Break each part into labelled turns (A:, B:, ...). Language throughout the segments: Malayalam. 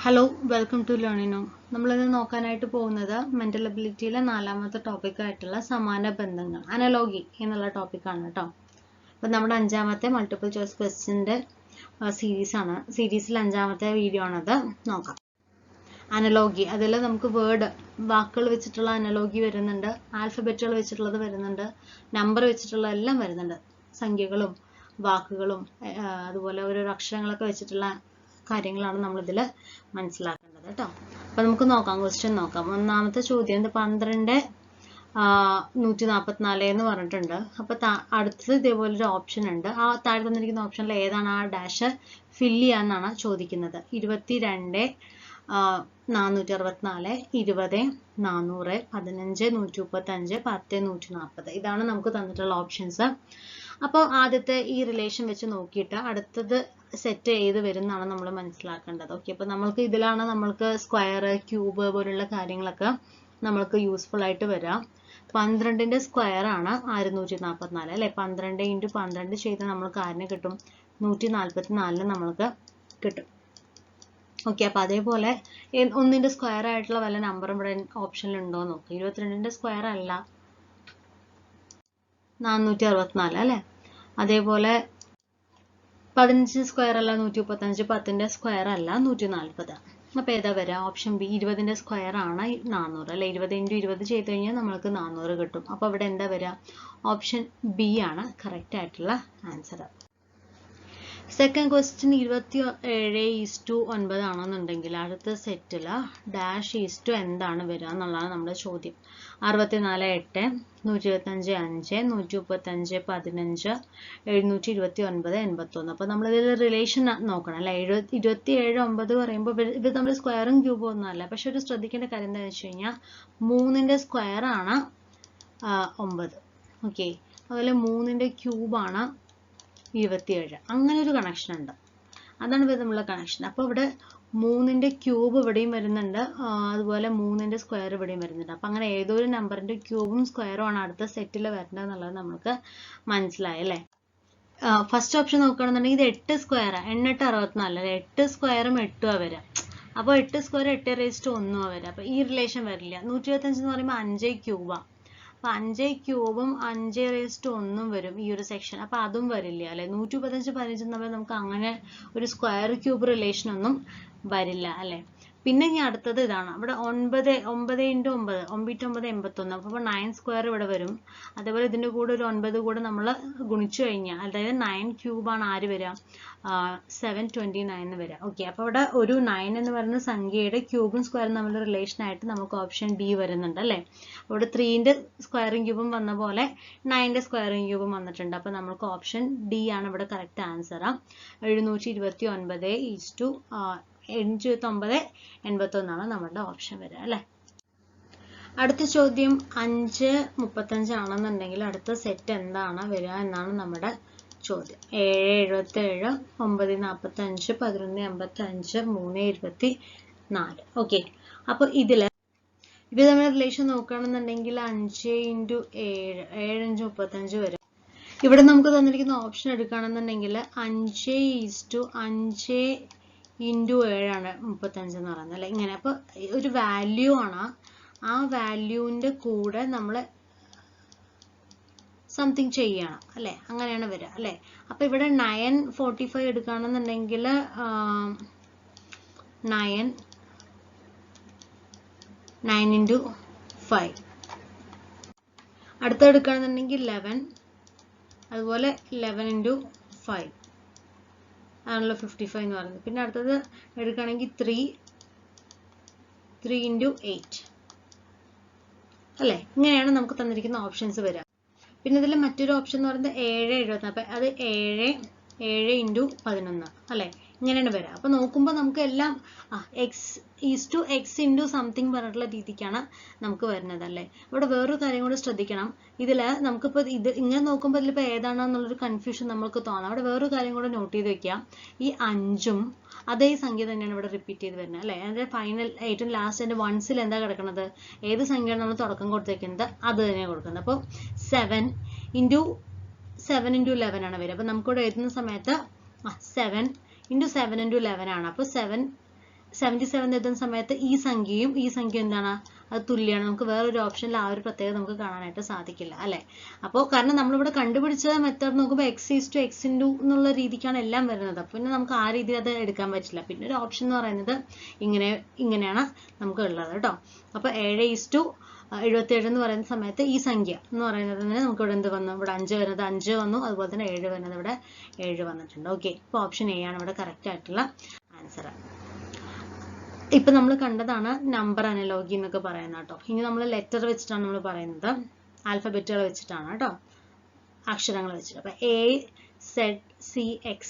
A: Hello welcome to Learnino. നമ്മളിന്ന് നോക്കാനായിട്ട് പോകുന്നത് മെന്റൽ എബിലിറ്റിയിലെ 4ാമത്തെ ടോപ്പിക്കായിട്ടുള്ള സമാന ബന്ധങ്ങൾ, അനലോഗി എന്നുള്ള ടോപ്പിക്കാണ് കേട്ടോ. അപ്പം നമ്മുടെ 5ാമത്തെ മൾട്ടിപ്പിൾ ചോയ്സ് ക്വസ്റ്റ്യൻ്റെ സീരീസാണ്. സീരീസിൽ 5ാമത്തെ വീഡിയോ ആണത്. നോക്കാം. അനലോഗി, അതിൽ നമുക്ക് വാക്കുകൾ വെച്ചിട്ടുള്ള അനലോഗി വരുന്നുണ്ട്, ആൽഫബറ്റുകൾ വെച്ചിട്ടുള്ളത് വരുന്നുണ്ട്, നമ്പർ വെച്ചിട്ടുള്ള എല്ലാം വരുന്നുണ്ട്, സംഖ്യകളും വാക്കുകളും അതുപോലെ ഓരോരോ അക്ഷരങ്ങളൊക്കെ വെച്ചിട്ടുള്ള കാര്യങ്ങളാണ് നമ്മളിതിൽ മനസ്സിലാക്കേണ്ടത് കേട്ടോ. അപ്പം നമുക്ക് നോക്കാം, ക്വസ്റ്റ്യൻ നോക്കാം. ഒന്നാമത്തെ ചോദ്യം 12 144 എന്ന് പറഞ്ഞിട്ടുണ്ട്. അപ്പം അടുത്തത് ഇതേപോലെ ഒരു ഓപ്ഷൻ ഉണ്ട്. ആ താഴെ തന്നിരിക്കുന്ന ഓപ്ഷനിൽ ഏതാണ് ആ ഡാഷ് ഫില്ല് ചെയ്യാന്നാണ് ചോദിക്കുന്നത്. 22 464 20 400 15 135 10 140 ഇതാണ് നമുക്ക് തന്നിട്ടുള്ള ഓപ്ഷൻസ്. അപ്പോൾ ആദ്യത്തെ ഈ റിലേഷൻ വെച്ച് നോക്കിയിട്ട് അടുത്തത് സെറ്റ് ചെയ്ത് വരുന്നതാണ് നമ്മൾ മനസ്സിലാക്കേണ്ടത്. ഓക്കെ, അപ്പോൾ നമ്മൾക്ക് ഇതിലാണ് നമ്മൾക്ക് സ്ക്വയർ, ക്യൂബ് പോലുള്ള കാര്യങ്ങളൊക്കെ നമ്മൾക്ക് യൂസ്ഫുൾ ആയിട്ട് വരാം. 12ന്റെ സ്ക്വയർ ആണ് 144 അല്ലെ. 12 × 12 ചെയ്ത് നമ്മൾക്ക് ആരിനെ കിട്ടും? 144 നമ്മൾക്ക് കിട്ടും. ഓക്കെ, അപ്പൊ അതേപോലെ ഒന്നിന്റെ സ്ക്വയർ ആയിട്ടുള്ള വല്ല നമ്പറും ഇവിടെ ഓപ്ഷനിൽ ഉണ്ടോ എന്ന് നോക്കാം. 22ന്റെ സ്ക്വയർ അല്ല 464 അല്ലെ. അതേപോലെ 15 സ്ക്വയർ അല്ല 135, 10ന്റെ സ്ക്വയർ അല്ല 140. അപ്പൊ ഏതാ വരാം? Option B. 20ന്റെ സ്ക്വയർ ആണ് 400 അല്ലെ. 20 × 20 ചെയ്ത് കഴിഞ്ഞാൽ നമ്മൾക്ക് 400 കിട്ടും. അപ്പൊ ഇവിടെ എന്താ വരാ? ഓപ്ഷൻ ബി ആണ് കറക്റ്റ് ആയിട്ടുള്ള ആൻസർ. സെക്കൻഡ് ക്വസ്റ്റ്യൻ 27:9 ആണെന്നുണ്ടെങ്കിൽ അടുത്ത സെറ്റില് ഡാഷ് ഈസ്റ്റു എന്താണ് വരിക എന്നുള്ളതാണ് നമ്മുടെ ചോദ്യം. 64 8 125 5 135 15 729 81. അപ്പൊ നമ്മളിതിൽ റിലേഷൻ നോക്കണം അല്ലെ. 27 9 പറയുമ്പോൾ ഇത് നമ്മൾ സ്ക്വയറും ക്യൂബും ഒന്നും അല്ല. പക്ഷെ ഒരു ശ്രദ്ധിക്കേണ്ട കാര്യം എന്താണെന്ന് വെച്ച് കഴിഞ്ഞാൽ 3ന്റെ സ്ക്വയർ ആണ് 9. ഓക്കെ, അതുപോലെ 3ന്റെ ക്യൂബാണ് 27. അങ്ങനെ ഒരു കണക്ഷൻ ഉണ്ട്. അതാണ് ഇവിടെ നമ്മളുടെ കണക്ഷൻ. അപ്പോൾ ഇവിടെ 3ന്റെ ക്യൂബ് ഇവിടെയും വരുന്നുണ്ട്, അതുപോലെ 3ന്റെ സ്ക്വയർ ഇവിടെയും വരുന്നുണ്ട്. അപ്പം അങ്ങനെ ഏതോ ഒരു നമ്പറിന്റെ ക്യൂബും സ്ക്വയറും ആണ് അടുത്ത സെറ്റിൽ വരേണ്ടത് എന്നുള്ളത് നമുക്ക് മനസ്സിലായി അല്ലേ. ഫസ്റ്റ് ഓപ്ഷൻ നോക്കുകയാണെന്നുണ്ടെങ്കിൽ ഇത് 8 സ്ക്വയർ, 8 64 8 സ്ക്വയറും 8 വരാം. അപ്പോൾ 8 സ്ക്വയർ 8⁻1 വരാം. അപ്പോൾ ഈ റിലേഷൻ വരില്ല. 125 എന്ന് പറയുമ്പോൾ 5 ക്യൂബാണ്. അപ്പൊ 5 ക്യൂബും 5⁻1 വരും ഈ ഒരു സെക്ഷൻ. അപ്പൊ അതും വരില്ല അല്ലെ. 135 15 തമ്മിൽ നമുക്ക് അങ്ങനെ ഒരു സ്ക്വയർ ക്യൂബ് റിലേഷൻ ഒന്നും വരില്ല അല്ലെ. പിന്നെ ഇനി അടുത്തത് ഇതാണ്. ഇവിടെ 9 × 9 81. അപ്പൊ 9 സ്ക്വയർ ഇവിടെ വരും. അതേപോലെ ഇതിന്റെ കൂടെ ഒരു 9 കൂടെ നമ്മൾ ഗുണിച്ചു കഴിഞ്ഞാൽ, അതായത് 9 ക്യൂബാണ് ആര് വരിക? 729 വരിക. ഓക്കെ, അപ്പൊ ഇവിടെ ഒരു 9 എന്ന് പറയുന്ന സംഖ്യയുടെ ക്യൂബും സ്ക്വയറും തമ്മിലുള്ള റിലേഷൻ ആയിട്ട് നമുക്ക് ഓപ്ഷൻ ബി വരുന്നുണ്ട് അല്ലെ. ഇവിടെ 3ന്റെ സ്ക്വയറും ക്യൂബും വന്ന പോലെ 9ന്റെ സ്ക്വയറും ക്യൂബും വന്നിട്ടുണ്ട്. അപ്പൊ നമുക്ക് ഓപ്ഷൻ ഡി ആണ് ഇവിടെ കറക്റ്റ് ആൻസർ. 729 81 നമ്മുടെ ഓപ്ഷൻ വരിക അല്ലെ. അടുത്ത ചോദ്യം 5:35 ആണെന്നുണ്ടെങ്കിൽ അടുത്ത സെറ്റ് എന്താണ് വരിക എന്നാണ് നമ്മുടെ ചോദ്യം. 7:77 9:45 11:55 3:24. ഓക്കെ, അപ്പൊ ഇത് നമ്മൾ റിലേഷൻ നോക്കുകയാണെന്നുണ്ടെങ്കിൽ 5 × 7 7 5 35 വരും. ഇവിടെ നമുക്ക് തന്നിരിക്കുന്ന ഓപ്ഷൻ എടുക്കുകയാണെന്നുണ്ടെങ്കിൽ 5:5 × 7 ആണ് 35 എന്ന് പറയുന്നത് അല്ലെ. ഇങ്ങനെ അപ്പൊ ഒരു വാല്യൂ ആണ്, ആ വാല്യൂവിന്റെ കൂടെ നമ്മൾ സംതിങ് ചെയ്യണം അല്ലെ. അങ്ങനെയാണ് വരിക അല്ലെ. അപ്പൊ ഇവിടെ 9:45 എടുക്കുകയാണെന്നുണ്ടെങ്കിൽ 9 × 5. അടുത്ത എടുക്കുകയാണെന്നുണ്ടെങ്കിൽ 11, അതുപോലെ 11 × 5 ആണല്ലോ 55 എന്ന് പറയുന്നത്. പിന്നെ അടുത്തത് എടുക്കുകയാണെങ്കിൽ 3 × 8 അല്ലെ. ഇങ്ങനെയാണ് നമുക്ക് തന്നിരിക്കുന്ന ഓപ്ഷൻസ് വരിക. പിന്നെ ഇതിൽ മറ്റൊരു ഓപ്ഷൻ എന്ന് പറയുന്നത് 7:74. അപ്പൊ അത് 7 × 11 അല്ലെ. ഇങ്ങനെയാണ് വരിക. അപ്പൊ നോക്കുമ്പോൾ നമുക്ക് എല്ലാം x × സംതിങ് പറഞ്ഞിട്ടുള്ള രീതിക്കാണ് നമുക്ക് വരുന്നത് അല്ലെ. ഇവിടെ വേറൊരു കാര്യം കൂടി ശ്രദ്ധിക്കണം. ഇതില് നമുക്കിപ്പോ ഇത് ഇങ്ങനെ നോക്കുമ്പോൾ ഇതിലിപ്പോ ഏതാണെന്നുള്ളൊരു കൺഫ്യൂഷൻ നമുക്ക് തോന്നാം. അവിടെ വേറൊരു കാര്യം കൂടെ നോട്ട് ചെയ്ത് വെക്കാം. ഈ 5ഉം അതേ സംഖ്യ തന്നെയാണ് ഇവിടെ റിപ്പീറ്റ് ചെയ്ത് വരുന്നത് അല്ലെ. അതിന്റെ ഫൈനൽ ഏറ്റവും ലാസ്റ്റ് അതിന്റെ വൺസിൽ എന്താ കിടക്കുന്നത്? ഏത് സംഖ്യയാണ് നമ്മൾ തുടക്കം കൊടുത്തേക്കുന്നത് അത് തന്നെയാണ് കൊടുക്കുന്നത്. അപ്പോൾ 7 × 11 ആണ് വരിക. അപ്പൊ നമുക്കിവിടെ എഴുതുന്ന സമയത്ത് 7 × 7 × 11 ആണ്. അപ്പോൾ 7 77 എത്തുന്ന സമയത്ത് ഈ സംഖ്യയും ഈ സംഖ്യ എന്താണ്, അത് തുല്യമാണ്. നമുക്ക് വേറൊരു ഓപ്ഷനിൽ ആ ഒരു പ്രത്യേകത നമുക്ക് കാണാനായിട്ട് സാധിക്കില്ല അല്ലെ. അപ്പോൾ കാരണം നമ്മളിവിടെ കണ്ടുപിടിച്ച മെത്തേഡ് നോക്കുമ്പോൾ x എന്നുള്ള രീതിക്കാണ് എല്ലാം വരുന്നത്. അപ്പോൾ പിന്നെ നമുക്ക് ആ രീതിയിൽ അത് എടുക്കാൻ പറ്റില്ല. പിന്നെ ഒരു ഓപ്ഷൻ എന്ന് പറയുന്നത് ഇങ്ങനെയാണ് നമുക്ക് ഉള്ളത് കേട്ടോ. അപ്പോൾ 7:77 എന്ന് പറയുന്ന സമയത്ത് ഈ സംഖ്യ എന്ന് പറയുന്നത് നമുക്ക് ഇവിടെ എന്ത് വന്നു, ഇവിടെ 5 വരുന്നത് 5 വന്നു, അതുപോലെ തന്നെ 7 വരുന്നത് ഇവിടെ 7 വന്നിട്ടുണ്ട്. ഓക്കെ, ഇപ്പോൾ ഓപ്ഷൻ എ ആണ് ഇവിടെ കറക്റ്റ് ആയിട്ടുള്ള ആൻസർ. ഇപ്പൊ നമ്മൾ കണ്ടതാണ് നമ്പർ അനലോഗി എന്നൊക്കെ പറയുന്നത് കേട്ടോ. ഇനി നമ്മൾ ലെറ്റർ വെച്ചിട്ടാണ് നമ്മൾ പറയുന്നത്, ആൽഫബറ്റുകൾ വെച്ചിട്ടാണ് കേട്ടോ, അക്ഷരങ്ങൾ വെച്ചിട്ട്. അപ്പൊ AZCX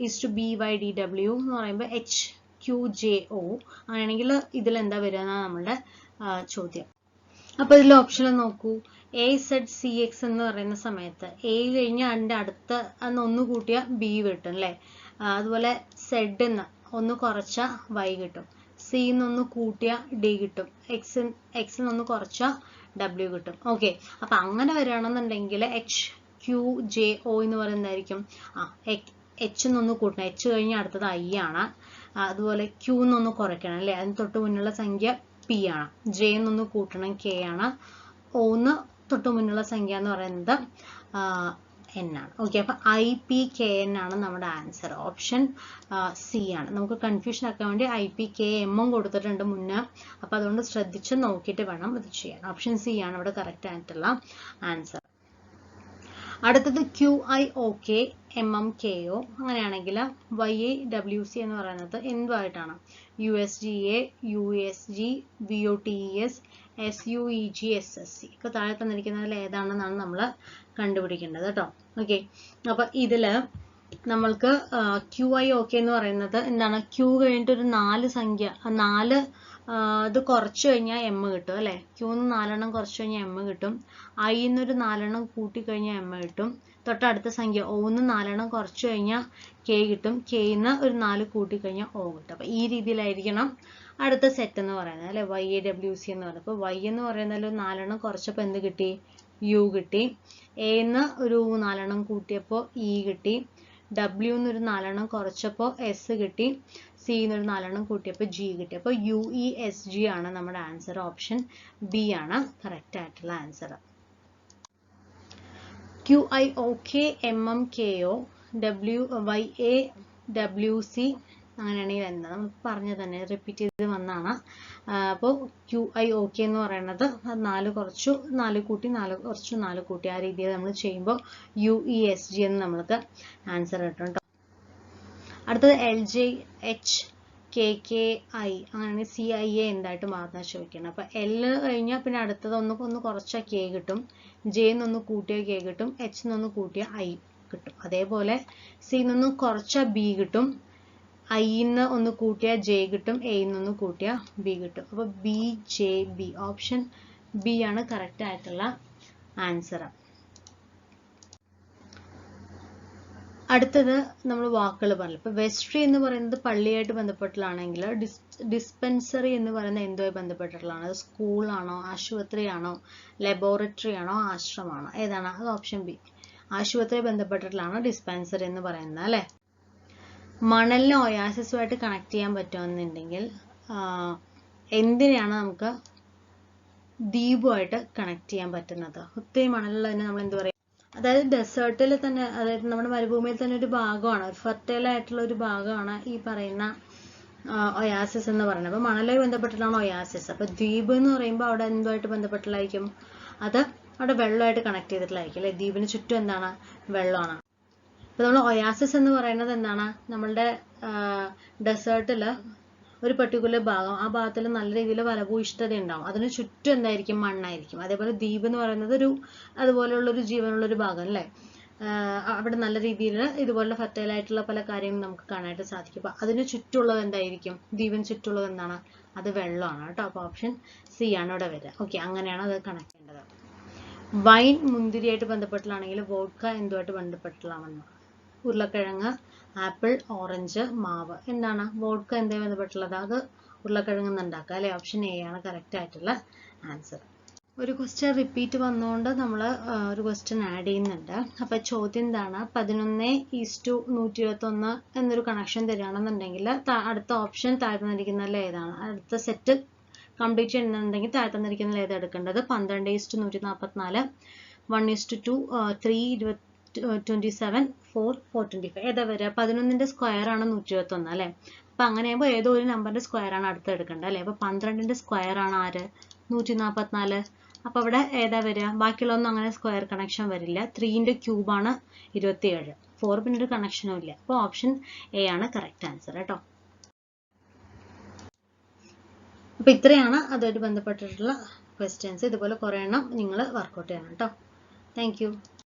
A: ഈസ് ടു BYDW എന്ന് പറയുമ്പോൾ HQJO അങ്ങനെയാണെങ്കിൽ ഇതിൽ എന്താ വരിക എന്നാണ് നമ്മളുടെ ചോദ്യം. അപ്പൊ ഇതിൽ ഓപ്ഷൻ നോക്കൂ, AZCX എന്ന് പറയുന്ന സമയത്ത് A കഴിഞ്ഞ അതിന്റെ അടുത്ത ഒന്ന് കൂട്ടിയ B കിട്ടും അല്ലെ. അതുപോലെ Z എന്ന് ഒന്ന് കുറച്ച Y കിട്ടും, C എന്നൊന്ന് കൂട്ടിയ D കിട്ടും, X എന്നൊന്ന് കുറച്ച W കിട്ടും. ഓക്കെ, അപ്പൊ അങ്ങനെ വരികയാണെന്നുണ്ടെങ്കിൽ HQJO എന്ന് പറയുന്നതായിരിക്കും. H എന്നൊന്ന് കൂട്ടണം, H കഴിഞ്ഞ അടുത്തത് I ആണ്. അതുപോലെ Q എന്നൊന്ന് കുറയ്ക്കണം അല്ലെ, അതിന് തൊട്ട് മുന്നുള്ള സംഖ്യ P ആണ്. J എന്നൊന്ന് കൂട്ടണം K ആണ്. O ന്ന് തൊട്ട് മുന്നുള്ള സംഖ്യ എന്ന് പറയുന്നത് N ആണ്. ഓക്കെ, അപ്പൊ IPKN ആണ് നമ്മുടെ ആൻസർ. ഓപ്ഷൻ സി ആണ്. നമുക്ക് കൺഫ്യൂഷൻ ആക്കാൻ വേണ്ടി IPKM കൊടുത്തിട്ടുണ്ട് മുന്നേ. അപ്പൊ അതുകൊണ്ട് ശ്രദ്ധിച്ച് നോക്കിയിട്ട് വേണം ഇത് ചെയ്യാൻ. ഓപ്ഷൻ സി ആണ് ഇവിടെ കറക്റ്റ് ആയിട്ടുള്ള ആൻസർ. അടുത്തത് QIOK MMKO അങ്ങനെയാണെങ്കിൽ YAWC എന്ന് പറയുന്നത് എന്തുമായിട്ടാണ്? USGA USG VOTES SUEG SSC ഒക്കെ താഴെ തന്നിരിക്കുന്നതിൽ ഏതാണെന്നാണ് നമ്മൾ കണ്ടുപിടിക്കേണ്ടത് കേട്ടോ. ഓക്കെ, അപ്പൊ ഇതില് നമ്മൾക്ക് QIOK എന്ന് പറയുന്നത് എന്താണ്, Q കഴിഞ്ഞിട്ട് ഒരു 4 സംഖ്യ, 4 ഇത് കുറച്ച് കഴിഞ്ഞാൽ M കിട്ടും അല്ലെ. Q ന്ന് 4 എണ്ണം കുറച്ച് കഴിഞ്ഞാൽ M കിട്ടും. I എന്നൊരു 4 എണ്ണം കൂട്ടി കഴിഞ്ഞാൽ M കിട്ടും. തൊട്ടടുത്ത സംഖ്യ O ന്ന് 4 എണ്ണം കുറച്ച് കഴിഞ്ഞാൽ K കിട്ടും. K ന്ന് ഒരു 4 കൂട്ടി കഴിഞ്ഞാൽ O കിട്ടും. അപ്പൊ ഈ രീതിയിലായിരിക്കണം അടുത്ത സെറ്റ് എന്ന് പറയുന്നത് അല്ലെ, YAWC എന്ന് പറയുന്നത്. അപ്പൊ Y എന്ന് പറയുന്നതിൽ ഒരു 4 എണ്ണം കുറച്ചപ്പോൾ എന്ത് കിട്ടി? U കിട്ടി. A ന്ന് ഒരു 4 എണ്ണം കൂട്ടിയപ്പോൾ E കിട്ടി. W എന്നൊരു 4 എണ്ണം കുറച്ചപ്പോൾ S കിട്ടി. C എന്നൊരു 4 എണ്ണം കൂട്ടിയപ്പോൾ G കിട്ടി. അപ്പോൾ UESG ആണ് നമ്മുടെ ആൻസർ. ഓപ്ഷൻ ബി ആണ് കറക്റ്റ് ആയിട്ടുള്ള ആൻസർ. QIOK MMKO YAWC അങ്ങനെയാണെങ്കിൽ എന്താ നമുക്ക് പറഞ്ഞു തന്നെ റിപ്പീറ്റ് ചെയ്ത് വന്നാണ്. അപ്പോൾ QIOK എന്ന് പറയുന്നത് 4 കുറച്ചു 4 കൂട്ടി 4 കുറച്ചു 4 കൂട്ടി ആ രീതിയിൽ നമ്മൾ ചെയ്യുമ്പോൾ UESG എന്ന് നമ്മൾക്ക് ആൻസർ കിട്ടും കേട്ടോ. അടുത്തത് LJHKKI അങ്ങനെയാണെങ്കിൽ CIA എന്തായിട്ട് മാറുന്ന ചോദിക്കണം. അപ്പൊ L കഴിഞ്ഞാൽ പിന്നെ അടുത്തത് ഒന്ന് കുറച്ചാൽ K കിട്ടും, J എന്നൊന്ന് കൂട്ടിയ K കിട്ടും, H എന്നൊന്ന് കൂട്ടിയ I കിട്ടും. അതേപോലെ C എന്നൊന്ന് കുറച്ചാൽ B കിട്ടും, I ന്ന് ഒന്ന് കൂട്ടിയ J കിട്ടും, A എന്നൊന്ന് കൂട്ടിയ B കിട്ടും. അപ്പൊ BJB ഓപ്ഷൻ ബി ആണ് കറക്റ്റ് ആയിട്ടുള്ള ആൻസർ. അടുത്തത് നമ്മൾ വാക്കുകൾ പറഞ്ഞു. ഇപ്പൊ വെസ്ട്രി എന്ന് പറയുന്നത് പള്ളിയായിട്ട് ബന്ധപ്പെട്ടുള്ളതാണെങ്കിൽ ഡിസ്പെൻസറി എന്ന് പറയുന്നത് എന്തുമായി ബന്ധപ്പെട്ടിട്ടുള്ളതാണ്? അത് സ്കൂളാണോ, ആശുപത്രിയാണോ, ലബോറട്ടറി ആണോ, ആശ്രമമാണോ? ഏതാണ്? അത് ഓപ്ഷൻ ബി. ആശുപത്രി ബന്ധപ്പെട്ടിട്ടുള്ളതാണ് ഡിസ്പെൻസറി എന്ന് പറയുന്നത് അല്ലെ. മണലിനെ ഒയാസിസുമായിട്ട് കണക്ട് ചെയ്യാൻ പറ്റുമെന്നുണ്ടെങ്കിൽ എന്തിനെയാണ് നമുക്ക് ദ്വീപുമായിട്ട് കണക്ട് ചെയ്യാൻ പറ്റുന്നത്? ഒത്തിരി മണലുള്ളതിനെ നമ്മൾ എന്ത് പറയും? അതായത് ഡെസേർട്ടിൽ തന്നെ, അതായത് നമ്മുടെ മരുഭൂമിയിൽ തന്നെ ഒരു ഭാഗമാണ്, ഫെർട്ടൈൽ ആയിട്ടുള്ള ഒരു ഭാഗമാണ് ഈ പറയുന്ന ഒയാസിസ് എന്ന് പറയുന്നത്. അപ്പൊ മണലുമായി ബന്ധപ്പെട്ടിട്ടാണ് ഒയാസിസ്. അപ്പൊ ദ്വീപ് എന്ന് പറയുമ്പോൾ അവിടെ എന്തുമായിട്ട് ബന്ധപ്പെട്ടിട്ടായിരിക്കും? അത് അവിടെ വെള്ളമായിട്ട് കണക്ട് ചെയ്തിട്ടുള്ളതായിരിക്കും അല്ലെ. ദ്വീപിന് ചുറ്റും എന്താണ്? വെള്ളമാണ്. അപ്പൊ നമ്മൾ ഒയാസിസ് എന്ന് പറയുന്നത് എന്താണ്? നമ്മളുടെ ഡെസേർട്ടില് ഒരു പർട്ടിക്കുലർ ഭാഗം, ആ ഭാഗത്തിൽ നല്ല രീതിയിൽ ഫലഭൂയിഷ്ഠത ഉണ്ടാവും, അതിന് ചുറ്റും എന്തായിരിക്കും? മണ്ണായിരിക്കും. അതേപോലെ ദ്വീപ് എന്ന് പറയുന്നത് അതുപോലെയുള്ളൊരു ജീവനുള്ളൊരു ഭാഗം അല്ലേ. അവിടെ നല്ല രീതിയിൽ ഇതുപോലുള്ള ഫെർട്ടൈൽ ആയിട്ടുള്ള പല കാര്യങ്ങളും നമുക്ക് കാണാനായിട്ട് സാധിക്കും. അപ്പൊ അതിന് ചുറ്റുള്ളത് എന്തായിരിക്കും? ദ്വീപിന് ചുറ്റുള്ളത് എന്താണ്? അത് വെള്ളമാണ് കേട്ടോ. അപ്പൊ ഓപ്ഷൻ സി ആണ് ഇവിടെ വരിക. ഓക്കെ, അങ്ങനെയാണ് അത് കണക്ട് ചെയ്യേണ്ടത്. വൈൻ മുന്തിരിയായിട്ട് ബന്ധപ്പെട്ടുള്ളതാണെങ്കിൽ വോഡ്ക എന്തുമായിട്ട് ബന്ധപ്പെട്ടുള്ളതാണ്? ഉരുളക്കിഴങ്ങ്, ആപ്പിൾ, ഓറഞ്ച്, മാവ്. എന്താണ്? വോഡ്ക എന്തുമായി ബന്ധപ്പെട്ടുള്ളത്? അത് ഉരുളക്കിഴങ്ങ് ഉണ്ടാക്കുക അല്ലെ. ഓപ്ഷൻ എ ആണ് കറക്റ്റ് ആയിട്ടുള്ള ആൻസർ. ഒരു ക്വസ്റ്റ്യൻ റിപ്പീറ്റ് വന്നുകൊണ്ട് നമ്മൾ ഒരു ക്വസ്റ്റ്യൻ ആഡ് ചെയ്യുന്നുണ്ട്. അപ്പോൾ ചോദ്യം എന്താണ്, 11:121 എന്നൊരു കണക്ഷൻ തരികയാണെന്നുണ്ടെങ്കിൽ അടുത്ത ഓപ്ഷൻ താഴ്ന്നിരിക്കുന്നതിൽ ഏതാണ്? അടുത്ത സെറ്റ് കംപ്ലീറ്റ് ചെയ്യണമെന്നുണ്ടെങ്കിൽ താഴ്ന്നിരിക്കുന്നതിൽ ഏതാണ് എടുക്കേണ്ടത്? 12:144, 1:2, 3:27, 4:425 ഏതാ വരിക? 11ന്റെ സ്ക്വയർ ആണ് 121 അല്ലേ? അപ്പം അങ്ങനെ ആകുമ്പോൾ ഏതോ ഒരു നമ്പറിന്റെ സ്ക്വയർ ആണ് അടുത്ത് എടുക്കേണ്ടത് അല്ലേ? അപ്പോൾ 12ന്റെ സ്ക്വയർ ആണ് ആര്? 144. അപ്പോൾ ഇവിടെ ഏതാ വരിക? ബാക്കിയുള്ളതൊന്നും അങ്ങനെ സ്ക്വയർ കണക്ഷൻ വരില്ല. 3ന്റെ ക്യൂബാണ് 27. 4 പിന്നെ ഒരു കണക്ഷനും ഇല്ല. അപ്പോൾ ഓപ്ഷൻ എ ആണ് കറക്റ്റ് ആൻസർ കേട്ടോ. അപ്പോൾ ഇത്രയാണ് അതുമായിട്ട് ബന്ധപ്പെട്ടിട്ടുള്ള ക്വസ്റ്റ്യൻസ്. ഇതുപോലെ കുറേ എണ്ണം നിങ്ങൾ വർക്കൗട്ട് ചെയ്യണം കേട്ടോ. Thank you.